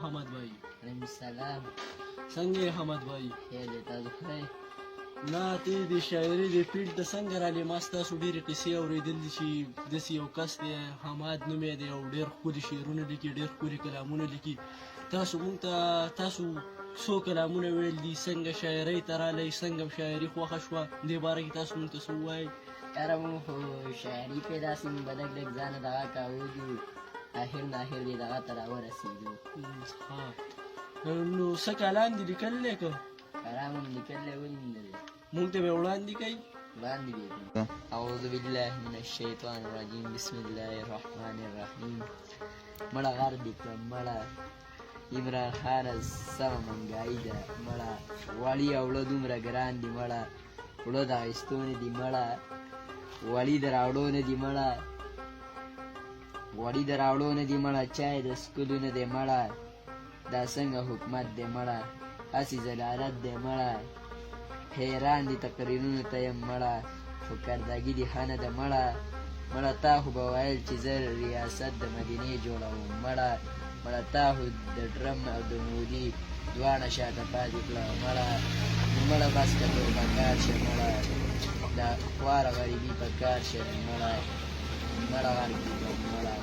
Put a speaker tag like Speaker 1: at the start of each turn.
Speaker 1: حمد بھائی
Speaker 2: علیکم السلام.
Speaker 1: څنګه یې حمد بھائی؟
Speaker 2: خیر دی، تاسو ښه یې؟
Speaker 1: نه ته د شاعري د فیلډ ته څنګه رالې؟ ما ستاسو ډېرې قصې اورېدلې چې داسې یو کس دی حماد نوم یې دی او ډېر ښکلي شعرونه لیکي، ډېر ښکلي کلامونه لیکي. تاسو مونږ ته څو کلامونه ویل دي، څنګه شاعرۍ ته رالی، څنګه شاعري خوښه شوه، دې باره کې تاسو مونږ ته څه ووایئ؟
Speaker 2: یاره مونږ خو شاعري کې داسې مونږ به لږ لږ ځانه دغه کوو دي، اخر نه اخر دې دغه ته راورسېدو.
Speaker 1: نو څه کلام دې لیکلی که؟
Speaker 2: کلام هم لیکلی ولې نه دی؟
Speaker 1: مونږ ته به یې وړاندې کوئ؟
Speaker 2: وړاندې دې کوي. اعوذ بالله من الشیطان الرجیم، بسم الله الرحمن الرحیم. مړه غر دې کړه مړه، عمران خانه سمه منګایي ده مړه، وړي او وړه دومره ګران دي مړه، وړه د اخیستو نه دي مړه، وړي د راوړو نه دي مړه، وړي د راوړو نه دي مړه، چای د څښلو نه دی مړه، دا څنګه حکومت دی مړه، هسې ضلالت دی مړه، حیران دي تقریرونو ته یم مړه، خو کردګي دې ښه نه ده مړه، مړه تا خو به ویل چې زه ریاست د مدینې جوړوم مړه، مړه تا خو د ډرم او د مودي دواړه شاته پاتې کړه مړه، نو مړه بس که توبه کار شه مړه، دا خواره غریبي په کار شه مړه، مړه غر کړي مړه.